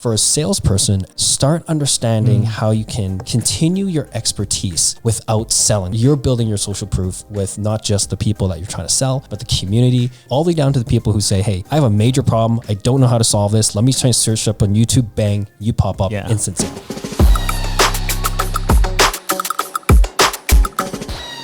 For a salesperson, start understanding how you can continue your expertise without selling. You're building your social proof with not just the people that you're trying to sell, but the community, all the way down to the people who say, hey, I have a major problem. I don't know how to solve this. Let me try and search up on YouTube. Bang, you pop up instantly.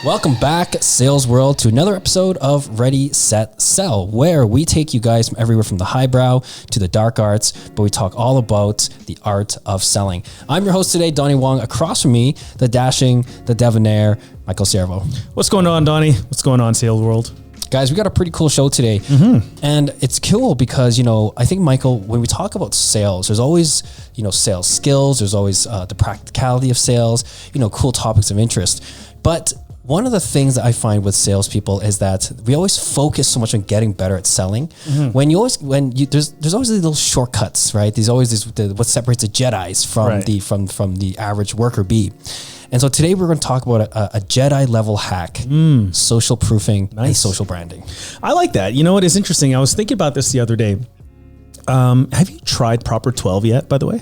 Welcome back, Sales World, to another episode of Ready, Set, Sell, where we take you guys from everywhere from the highbrow to the dark arts, but we talk all about the art of selling. I'm your host today, Donny Wong. Across from me, the dashing, the debonair, Michael Siervo. What's going on, Donny? What's going on, Sales World? Guys, we got a pretty cool show today. And it's cool because, I think, Michael, when we talk about sales, there's always, sales skills. There's always the practicality of sales, cool topics of interest. But one of the things that I find with salespeople is that we always focus so much on getting better at selling. There's always these little shortcuts, right? There's always what separates the Jedis from the average worker bee. And so today we're going to talk about a Jedi level hack, social proofing, and social branding. I like that. You know what is interesting? I was thinking about this the other day. Have you tried Proper 12 yet, by the way?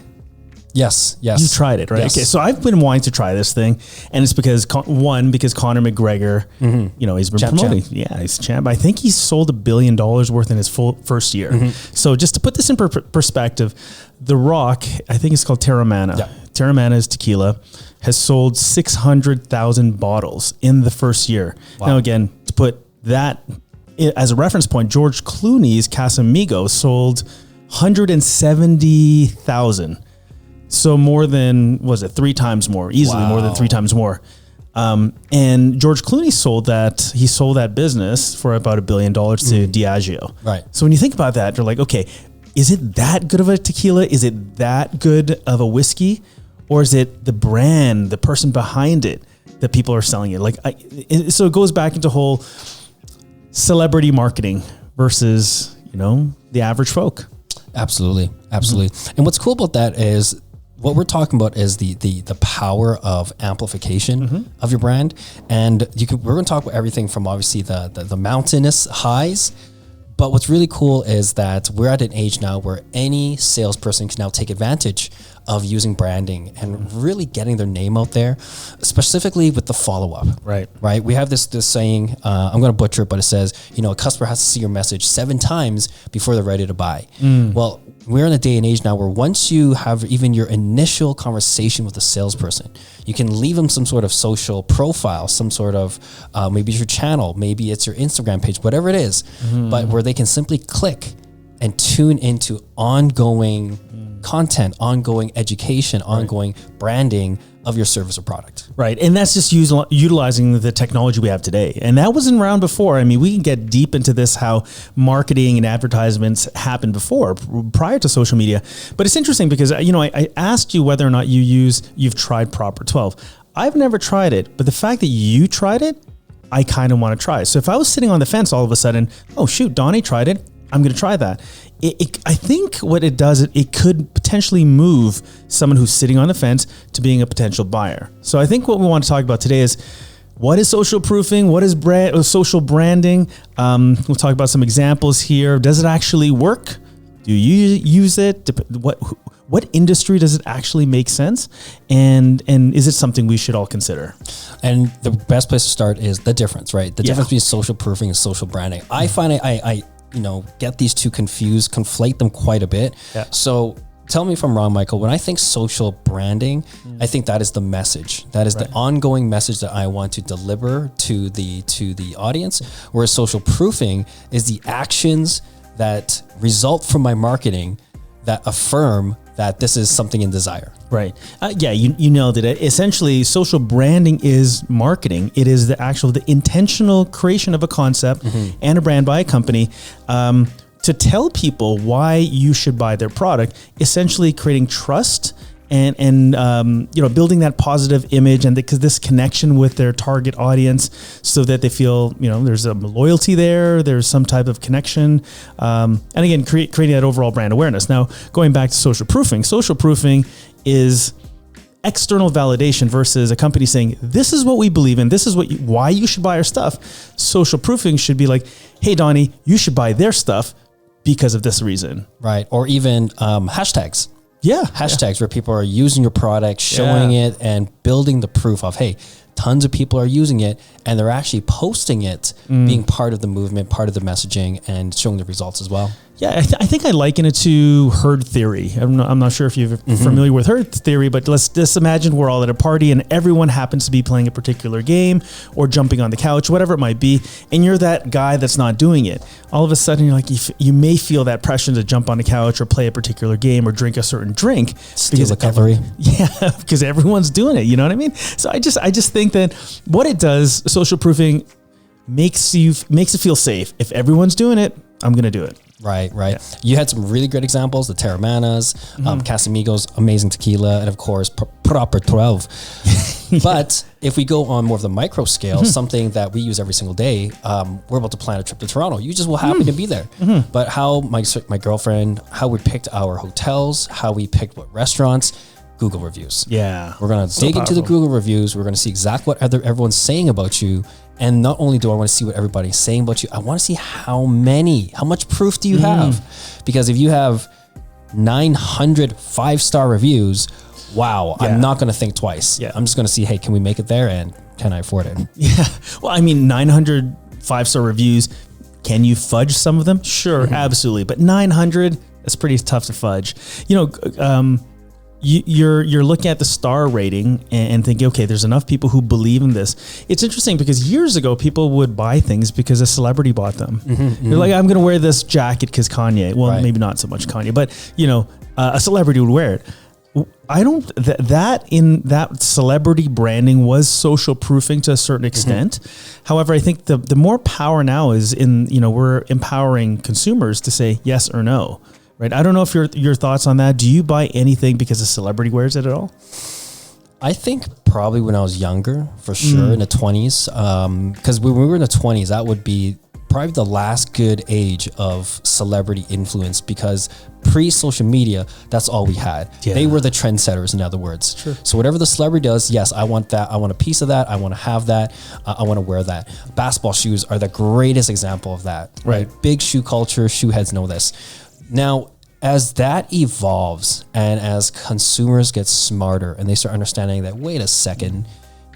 Yes. You tried it, right? Yes. Okay, so I've been wanting to try this thing, and it's because Conor McGregor, he's been promoting. Yeah, he's champ. I think he's sold $1 billion worth in his first year. So just to put this in perspective, The Rock, I think it's called Terramana. Yeah. Terramana's tequila has sold 600,000 bottles in the first year. Wow. Now, again, to put that as a reference point, George Clooney's Casamigos sold 170,000. So more than, three times more, easily more than 3 times more. And George Clooney sold that business for about $1 billion to Diageo. Right. So when you think about that, you're like, okay, is it that good of a tequila? Is it that good of a whiskey? Or is it the brand, the person behind it that people are selling it? So it goes back into whole celebrity marketing versus, the average folk. Absolutely. And what's cool about that is what we're talking about is the power of amplification of your brand. And we're going to talk about everything from obviously the mountainous highs. But what's really cool is that we're at an age now where any salesperson can now take advantage of using branding and really getting their name out there, specifically with the follow-up. Right. We have this saying, I'm going to butcher it, but it says, a customer has to see your message 7 times before they're ready to buy. Well, we're in a day and age now where once you have even your initial conversation with a salesperson, you can leave them some sort of social profile, some sort of, maybe it's your channel, maybe it's your Instagram page, whatever it is, but where they can simply click and tune into ongoing content, ongoing education, ongoing branding of your service or product. Right. And that's just utilizing the technology we have today. And that wasn't around before. I mean, we can get deep into this, how marketing and advertisements happened before, prior to social media. But it's interesting because, I asked you whether or not you've tried Proper 12. I've never tried it, but the fact that you tried it, I kind of want to try. So if I was sitting on the fence all of a sudden, oh shoot, Donny tried it, I'm going to try that. I think what it does, it could potentially move someone who's sitting on the fence to being a potential buyer. So I think what we want to talk about today is what is social proofing? What is social branding? We'll talk about some examples here. Does it actually work? Do you use it? What industry does it actually make sense? And is it something we should all consider? And the best place to start is the difference, right? The difference between social proofing and social branding. I find I get these two confused, conflate them quite a bit. Yeah. So tell me if I'm wrong, Michael. When I think social branding, I think that is the message. That is the ongoing message that I want to deliver to the audience. Whereas social proofing is the actions that result from my marketing that affirm that this is something in desire. Right. You nailed it. Essentially, social branding is marketing. It is the intentional creation of a concept and a brand by a company to tell people why you should buy their product, essentially creating trust and building that positive image and this connection with their target audience so that they feel, there's a loyalty there's some type of connection. And again, creating that overall brand awareness. Now, going back to social proofing is external validation versus a company saying, this is what we believe in. This is why you should buy our stuff. Social proofing should be like, hey, Donny, you should buy their stuff because of this reason. Right. Or even hashtags. hashtags where people are using your product, showing it, and building the proof of, hey, tons of people are using it, and they're actually posting it, being part of the movement, part of the messaging, and showing the results as well. Yeah, I think I liken it to herd theory. I'm not sure if you're familiar with herd theory, but let's just imagine we're all at a party and everyone happens to be playing a particular game or jumping on the couch, whatever it might be, and you're that guy that's not doing it. All of a sudden, you're like, you may feel that pressure to jump on the couch or play a particular game or drink a certain drink. Steal a cutlery. Because everyone's doing it. You know what I mean? So I just think that what it does, social proofing, makes it feel safe. If everyone's doing it, I'm going to do it. Right. Yeah. You had some really great examples, the Terramanas, Casamigos, amazing tequila, and of course, Proper 12. But if we go on more of the micro scale, something that we use every single day, we're about to plan a trip to Toronto. You just will happen to be there. But how my girlfriend, how we picked our hotels, how we picked what restaurants, Google reviews. Yeah. We're going to dig into the Google reviews. We're going to see exactly what everyone's saying about you. And not only do I want to see what everybody's saying about you, I want to see how much proof do you have? Because if you have 900 5-star reviews, wow, I'm not going to think twice. Yeah. I'm just going to see, hey, can we make it there? And can I afford it? Yeah. Well, I mean, 900 5-star reviews. Can you fudge some of them? Sure, absolutely. But 900, that's pretty tough to fudge. You know, you're looking at the star rating and thinking, okay, there's enough people who believe in this. It's interesting because years ago, people would buy things because a celebrity bought them. They're like, I'm going to wear this jacket because Kanye. Well, maybe not so much Kanye, but you know, a celebrity would wear it. That celebrity branding was social proofing to a certain extent. However, I think the more power now is in, you know, we're empowering consumers to say yes or no. Right. I don't know if your thoughts on that. Do you buy anything because a celebrity wears it at all? I think probably when I was younger, for sure, in the 20s. Because when we were in the 20s, that would be probably the last good age of celebrity influence, because pre-social media, that's all we had. Yeah. They were the trendsetters, in other words. True. So whatever the celebrity does, yes, I want that. I want a piece of that. I want to have that. I want to wear that. Basketball shoes are the greatest example of that. Right. Big shoe culture. Shoe heads know this. Now, as that evolves and as consumers get smarter and they start understanding that, wait a second,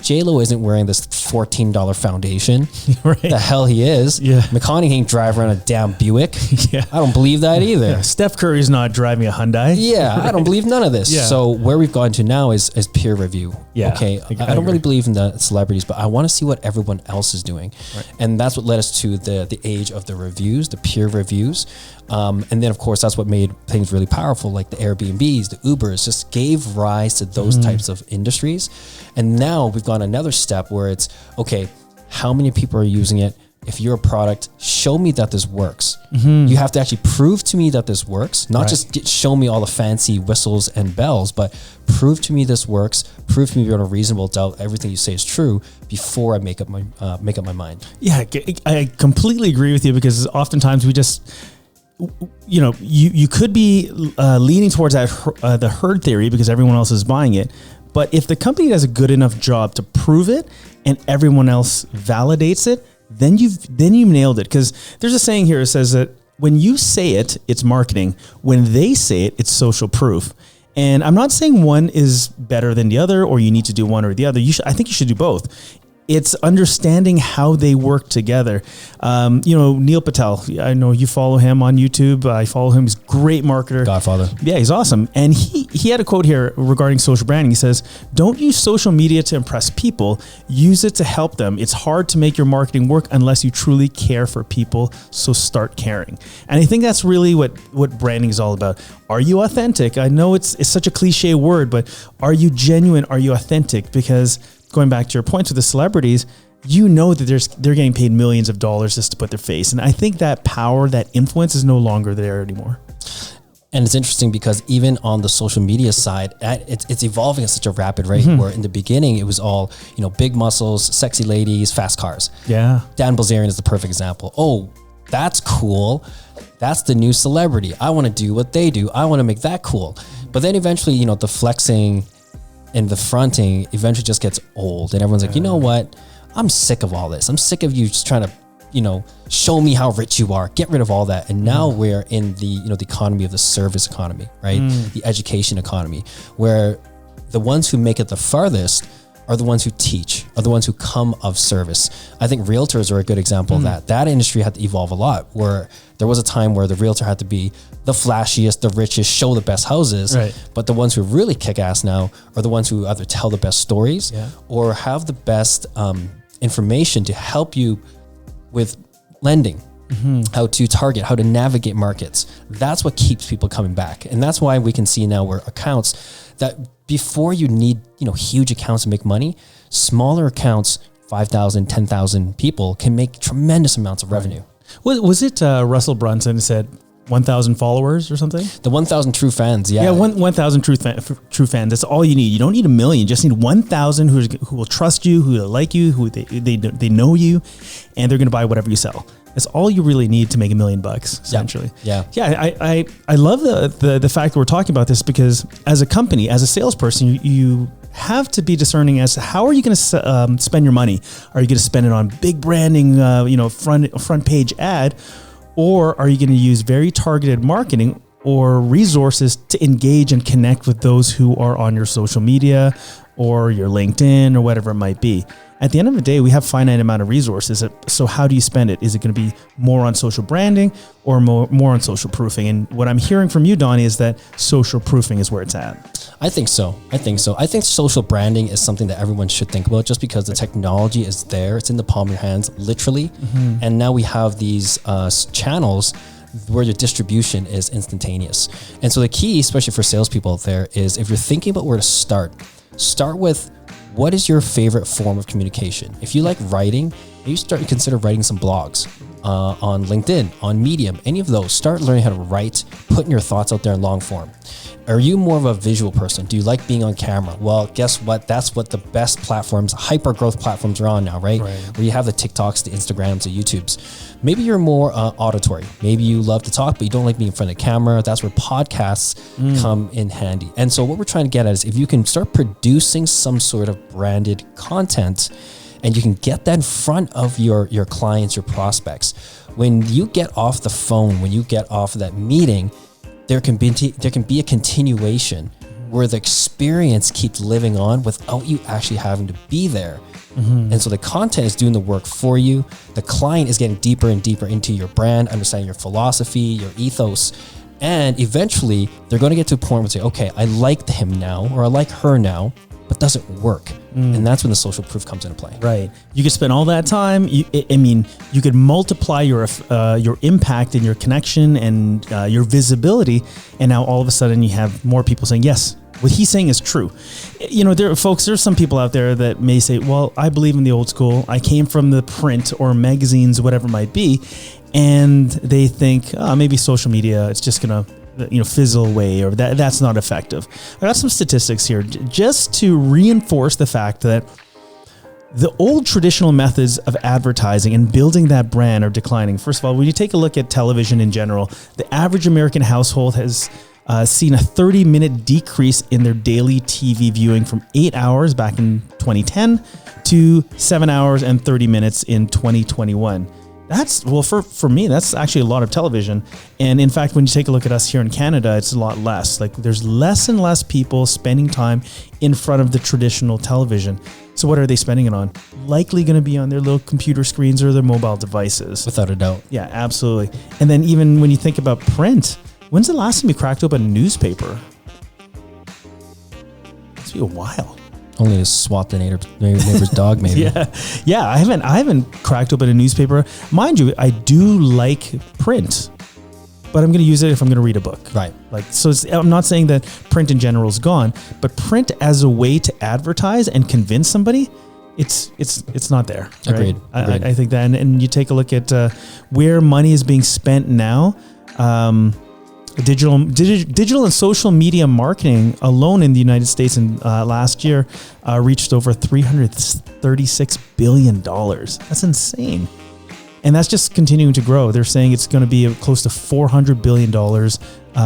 J-Lo isn't wearing this $14 foundation. Right. The hell he is. Yeah. McConaughey ain't driving around a damn Buick. Yeah. I don't believe that either. Yeah. Steph Curry's not driving a Hyundai. Yeah. Right. I don't believe none of this. Yeah. So where we've gone to now is peer review. Yeah. Okay. I don't really believe in the celebrities, but I want to see what everyone else is doing. Right. And that's what led us to the age of the reviews, the peer reviews. And then, of course, that's what made things really powerful, like the Airbnbs, the Ubers, just gave rise to those types of industries. And now we've gone another step where it's, okay, how many people are using it? If you're a product, show me that this works. You have to actually prove to me that this works, not just show me all the fancy whistles and bells, but prove to me this works. Prove to me beyond a reasonable doubt everything you say is true before I make up my mind. Yeah, I completely agree with you, because oftentimes we just, you know, you could be leaning towards that the herd theory because everyone else is buying it. But if the company does a good enough job to prove it and everyone else validates it, then you've nailed it. Because there's a saying here that says that when you say it, it's marketing. When they say it, it's social proof. And I'm not saying one is better than the other, or you need to do one or the other. I think you should do both. It's understanding how they work together. You know, Neil Patel, I know you follow him on YouTube. I follow him. He's a great marketer. Godfather. Yeah, he's awesome. And he had a quote here regarding social branding. He says, don't use social media to impress people. Use it to help them. It's hard to make your marketing work unless you truly care for people. So start caring. And I think that's really what branding is all about. Are you authentic? I know it's such a cliche word, but are you genuine? Are you authentic? Because going back to your points with the celebrities, you know that they're getting paid millions of dollars just to put their face. And I think that power, that influence is no longer there anymore. And it's interesting because even on the social media side, it's evolving at such a rapid rate where in the beginning it was all, you know, big muscles, sexy ladies, fast cars. Yeah. Dan Bilzerian is the perfect example. Oh, that's cool. That's the new celebrity. I want to do what they do. I want to make that cool. But then eventually, you know, the flexing and the fronting eventually just gets old, and everyone's like, you know what? I'm sick of all this. I'm sick of you just trying to show me how rich you are. Get rid of all that. And now we're in the, the economy of the service economy, right? The education economy, where the ones who make it the farthest are the ones who teach, are the ones who come of service. I think realtors are a good example of that. That industry had to evolve a lot, where there was a time where the realtor had to be the flashiest, the richest, show the best houses. Right. But the ones who really kick ass now are the ones who either tell the best stories or have the best information to help you with lending, how to target, how to navigate markets. That's what keeps people coming back. And that's why we can see now where accounts that before you need, huge accounts to make money, smaller accounts, 5,000, 10,000 people can make tremendous amounts of revenue. Was it Russell Brunson said 1,000 followers or something? The 1,000 true fans. Yeah. Yeah. 1,000 true fans. That's all you need. You don't need a million. You just need 1,000 who will trust you, who will like you, who they know you, and they're going to buy whatever you sell. That's all you really need to make $1 million, essentially. Yeah. I love the fact that we're talking about this, because as a company, as a salesperson, you have to be discerning as to how are you going to spend your money. Are you going to spend it on big branding, front page ad, or are you going to use very targeted marketing or resources to engage and connect with those who are on your social media or your LinkedIn or whatever it might be? At the end of the day, we have finite amount of resources. So how do you spend it? Is it going to be more on social branding or more on social proofing? And what I'm hearing from you, Donny, is that social proofing is where it's at. I think so. I think social branding is something that everyone should think about, just because the technology is there. It's in the palm of your hands, literally. And now we have these channels where the distribution is instantaneous. And so the key, especially for salespeople out there, is if you're thinking about where to start with what is your favorite form of communication. If you like writing, maybe start to consider writing some blogs on LinkedIn, on Medium, any of those. Start learning how to write, putting your thoughts out there in long form. Are you more of a visual person? Do you like being on camera? Well, guess what? That's what the best platforms, hyper growth platforms are on now, right? Where you have the TikToks, the Instagrams, the YouTubes. Maybe you're more auditory. Maybe you love to talk, but you don't like being in front of the camera. That's where podcasts come in handy. And so what we're trying to get at is if you can start producing some sort of branded content, and you can get that in front of your clients, your prospects. When you get off the phone, when you get off of that meeting, there can be a continuation where the experience keeps living on without you actually having to be there. And so the content is doing the work for you. The client is getting deeper and deeper into your brand, understanding your philosophy, your ethos. And eventually they're going to get to a point where they say, okay, I like him now, or I like her now, but does it work? And that's when the social proof comes into play. Right. You could spend all that time. You could multiply your impact and your connection and your visibility. And now all of a sudden you have more people saying, yes, what he's saying is true. There's some people out there that may say, well, I believe in the old school. I came from the print or magazines, whatever it might be. And they think, maybe social media, it's just going to fizzle away, or that's not effective. I got some statistics here just to reinforce the fact that the old traditional methods of advertising and building that brand are declining. First of all, when you take a look at television in general, the average American household has seen a 30-minute decrease in their daily TV viewing from 8 hours back in 2010 to 7 hours and 30 minutes in 2021. For me, that's actually a lot of television. And in fact, when you take a look at us here in Canada, it's a lot less. Like there's less and less people spending time in front of the traditional television. So what are they spending it on? Likely going to be on their little computer screens or their mobile devices. Without a doubt. Yeah, absolutely. And then even when you think about print, when's the last time you cracked open a newspaper? It's been a while. Only to swat the neighbor's dog, maybe. Yeah. I haven't cracked open a newspaper. Mind you, I do like print, but I'm going to use it if I'm going to read a book. Right. I'm not saying that print in general is gone, but print as a way to advertise and convince somebody, it's not there. Right? Agreed. I think that, and you take a look at where money is being spent now. Digital and social media marketing alone in the United States in last year reached over $336 billion. That's insane. And that's just continuing to grow. They're saying it's going to be close to $400 billion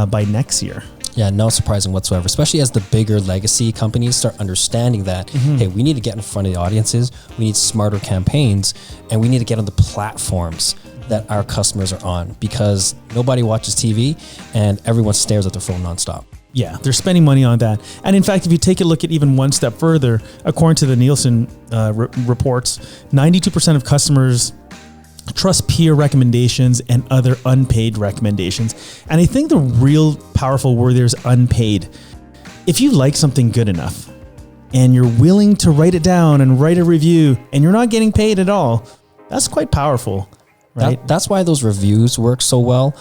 by next year. Yeah, no surprising whatsoever, especially as the bigger legacy companies start understanding that, hey, we need to get in front of the audiences, we need smarter campaigns, and we need to get on the platforms that our customers are on, because nobody watches TV and everyone stares at their phone nonstop. Yeah, they're spending money on that. And in fact, if you take a look at even one step further, according to the Nielsen reports, 92% of customers trust peer recommendations and other unpaid recommendations. And I think the real powerful word there is unpaid. If you like something good enough and you're willing to write it down and write a review and you're not getting paid at all, that's quite powerful, right? That's why those reviews work so well.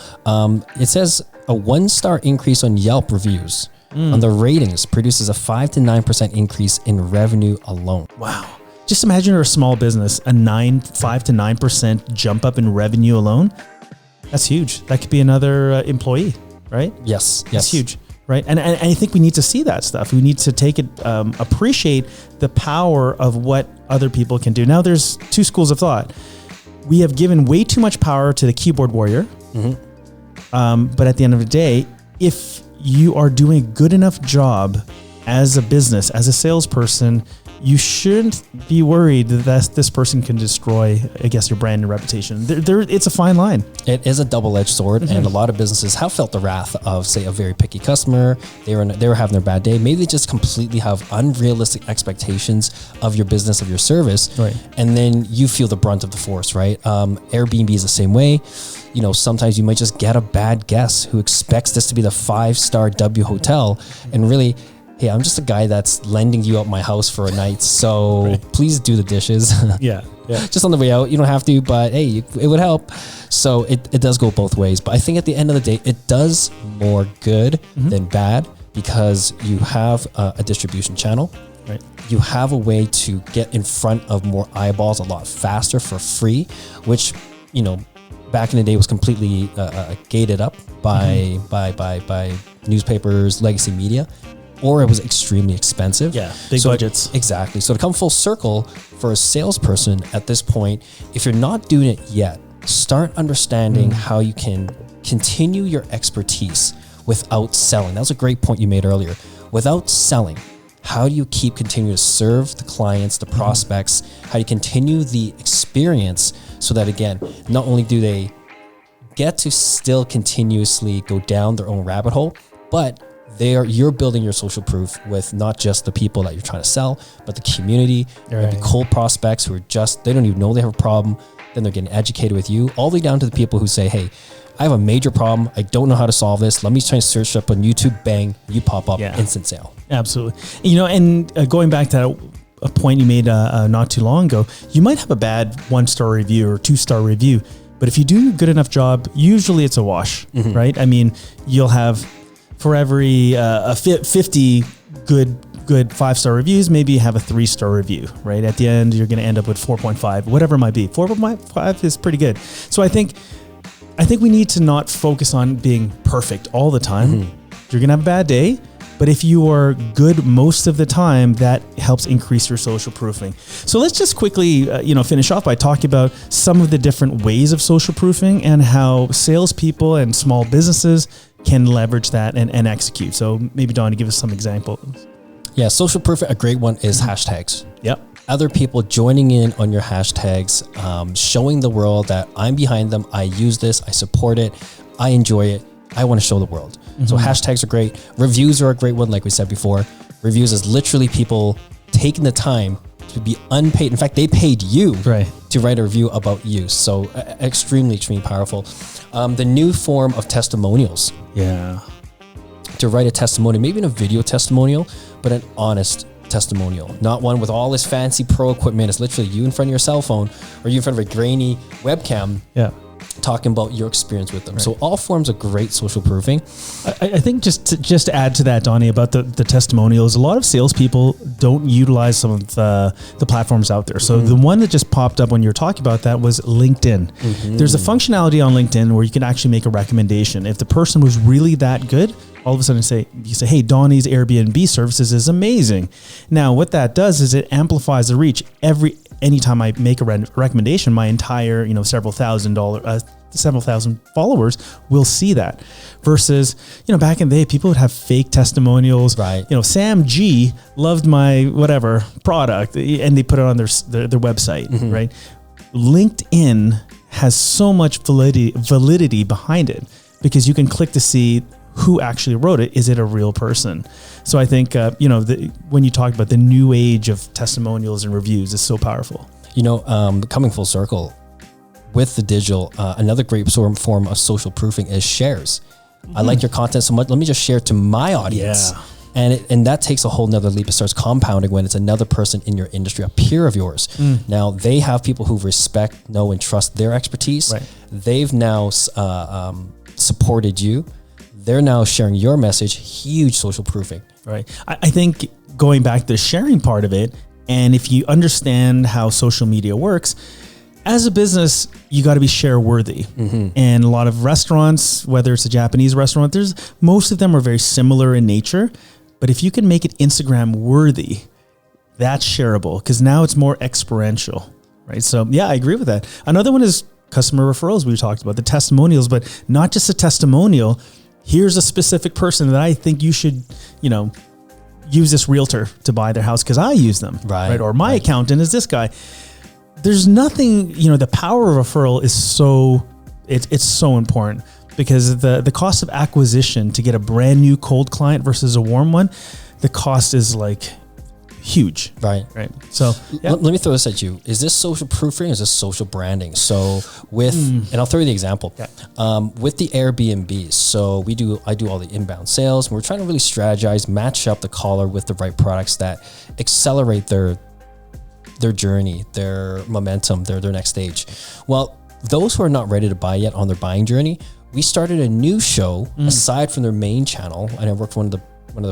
It says a 1-star increase on Yelp reviews on the ratings produces a 5 to 9% increase in revenue alone. Wow. Just imagine you're a small business, a 5 to 9% jump up in revenue alone. That's huge. That could be another employee, right? Yes. That's huge, right? And I think we need to see that stuff. We need to take it, appreciate the power of what other people can do. Now, there's two schools of thought. We have given way too much power to the keyboard warrior. But at the end of the day, if you are doing a good enough job as a business, as a salesperson, you shouldn't be worried that this person can destroy, I guess, your brand and reputation. It's a fine line. It is a double-edged sword, and a lot of businesses have felt the wrath of, say, a very picky customer. They were having their bad day. Maybe they just completely have unrealistic expectations of your business, of your service, right? And then you feel the brunt of the force, right? Airbnb is the same way. You know, sometimes you might just get a bad guest who expects this to be the 5-star W hotel, and really, hey, I'm just a guy that's lending you out my house for a night, so please do the dishes. Yeah. Just on the way out. You don't have to, but hey, it would help. So it does go both ways. But I think at the end of the day, it does more good than bad, because you have a distribution channel. Right. You have a way to get in front of more eyeballs a lot faster for free, which, you know, back in the day was completely gated up by newspapers, legacy media. Or it was extremely expensive. Yeah, big budgets. Exactly. So to come full circle for a salesperson at this point, if you're not doing it yet, start understanding how you can continue your expertise without selling. That was a great point you made earlier. Without selling, how do you continue to serve the clients, the prospects? How do you continue the experience so that, again, not only do they get to still continuously go down their own rabbit hole, but you're building your social proof with not just the people that you're trying to sell, but the community, maybe cold prospects who are they don't even know they have a problem. Then they're getting educated with you, all the way down to the people who say, hey, I have a major problem. I don't know how to solve this. Let me try and search up on YouTube. Bang, you pop up, instant sale. Absolutely. You know, and going back to a point you made not too long ago, you might have a bad 1-star review or 2-star review, but if you do a good enough job, usually it's a wash, right? I mean, you'll have, for every 50 good 5-star reviews, maybe you have a 3-star review, right? At the end, you're going to end up with 4.5, whatever it might be. 4.5 is pretty good. So I think we need to not focus on being perfect all the time. You're going to have a bad day, but if you are good most of the time, that helps increase your social proofing. So let's just quickly, finish off by talking about some of the different ways of social proofing and how salespeople and small businesses can leverage that and execute. So maybe Donny, give us some examples. Yeah, social proof, a great one is hashtags. Yep. Other people joining in on your hashtags, showing the world that I'm behind them. I use this. I support it. I enjoy it. I want to show the world. So hashtags are great. Reviews are a great one, like we said before. Reviews is literally people taking the time to be unpaid. In fact, they paid you to write a review about you. So extremely powerful. The new form of testimonials. Yeah. To write a testimonial, maybe in a video testimonial, but an honest testimonial, not one with all this fancy pro equipment. It's literally you in front of your cell phone or you in front of a grainy webcam. Yeah. Talking about your experience with them. So all forms of great social proofing. I think just to add to that, Donny, about the testimonials, a lot of salespeople don't utilize some of the platforms out there. So the one that just popped up when you were talking about that was LinkedIn. There's a functionality on LinkedIn where you can actually make a recommendation. If the person was really that good, all of a sudden you say, hey, Donny's Airbnb services is amazing. Now, what that does is it amplifies the reach. Anytime I make a recommendation, my entire, several $1,000 several thousand followers will see that. Versus, back in the day, people would have fake testimonials. Right. Sam G loved my whatever product, and they put it on their website, right? LinkedIn has so much validity behind it because you can click to see who actually wrote it. Is it a real person? So I think, when you talk about the new age of testimonials and reviews, is so powerful. Coming full circle with the digital, another great form of social proofing is shares. I like your content so much. Let me just share it to my audience. Yeah. And that takes a whole nother leap. It starts compounding when it's another person in your industry, a peer of yours. Now they have people who respect, know, and trust their expertise. Right. They've now supported you. They're now sharing your message. Huge social proofing. Right. I think going back to the sharing part of it, and if you understand how social media works, as a business, you got to be share worthy. And a lot of restaurants, whether it's a Japanese restaurant, most of them are very similar in nature. But if you can make it Instagram worthy, that's shareable because now it's more experiential, right? So yeah, I agree with that. Another one is customer referrals. We talked about the testimonials, but not just a testimonial. Here's a specific person that I think you should, use this realtor to buy their house because I use them, right? Or my accountant is this guy. There's nothing, the power of referral is it's so important because the cost of acquisition to get a brand new cold client versus a warm one, the cost is like huge. Right. So yeah. Let me throw this at you. Is this social proofing or is this social branding? So and I'll throw you the example, with the Airbnbs. So I do all the inbound sales and we're trying to really strategize, match up the caller with the right products that accelerate their journey, their momentum, their next stage. Well, those who are not ready to buy yet on their buying journey, we started a new show aside from their main channel. And I work for one of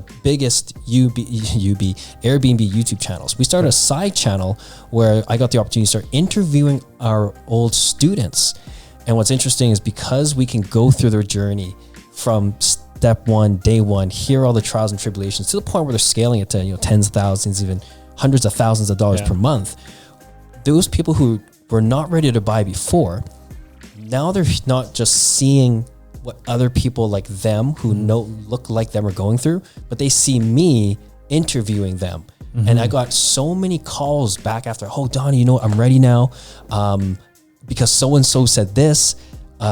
the biggest Airbnb YouTube channels. We started a side channel where I got the opportunity to start interviewing our old students. And what's interesting is because we can go through their journey from step one, day one, hear all the trials and tribulations to the point where they're scaling it to tens of thousands, even hundreds of thousands of dollars per month. Those people who were not ready to buy before, now they're not just seeing what other people like them who look like them are going through, but they see me interviewing them. And I got so many calls back after, Donny, I'm ready now because so-and-so said this.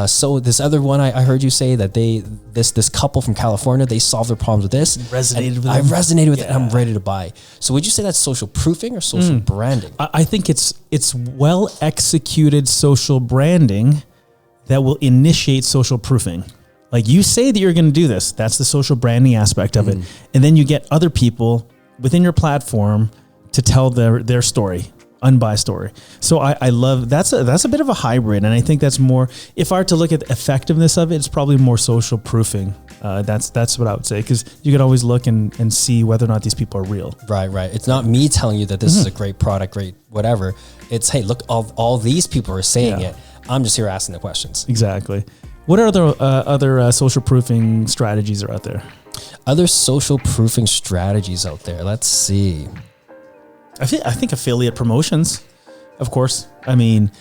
So this other one, I heard you say that this couple from California, they solved their problems with this. I resonated with it and I'm ready to buy. So would you say that's social proofing or social branding? I think it's well executed social branding that will initiate social proofing. Like you say that you're going to do this. That's the social branding aspect of it. And then you get other people within your platform to tell their story. Unbiased story. So I love that's a bit of a hybrid, and I think that's more. If I were to look at the effectiveness of it, it's probably more social proofing. That's what I would say because you could always look and see whether or not these people are real. Right. It's not me telling you that this is a great product, great whatever. It's hey, look, all these people are saying it. I'm just here asking the questions. Exactly. What are other social proofing strategies are out there? Other social proofing strategies out there. Let's see. I think affiliate promotions, of course. I mean,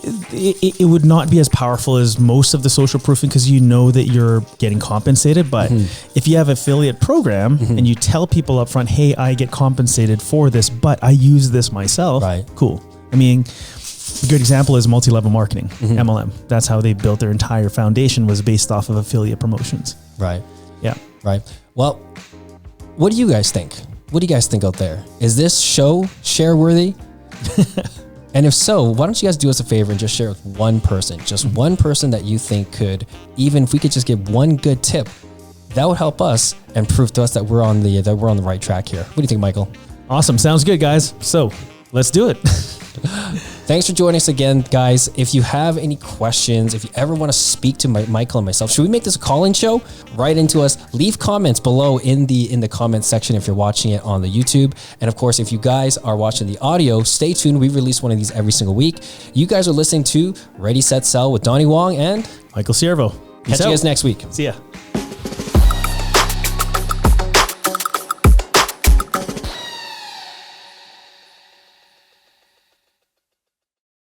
it would not be as powerful as most of the social proofing because you know that you're getting compensated. But if you have affiliate program and you tell people up front, hey, I get compensated for this, but I use this myself. Right. Cool. I mean, a good example is multi-level marketing, MLM. That's how they built their entire foundation was based off of affiliate promotions. Right. Yeah. Right. Well, what do you guys think? What do you guys think out there? Is this show share worthy? And if so, why don't you guys do us a favor and just share with one person, just one person that you think could, even if we could just give one good tip, that would help us and prove to us that we're on the right track here. What do you think, Michael? Awesome. Sounds good, guys. So let's do it. Thanks for joining us again, guys. If you have any questions, if you ever want to speak to Michael and myself, should we make this a call-in show? Write into us. Leave comments below in the comments section if you're watching it on the YouTube. And of course, if you guys are watching the audio, stay tuned. We release one of these every single week. You guys are listening to Ready, Set, Sell with Donny Wong and Michael Siervo. Catch you guys next week. See ya.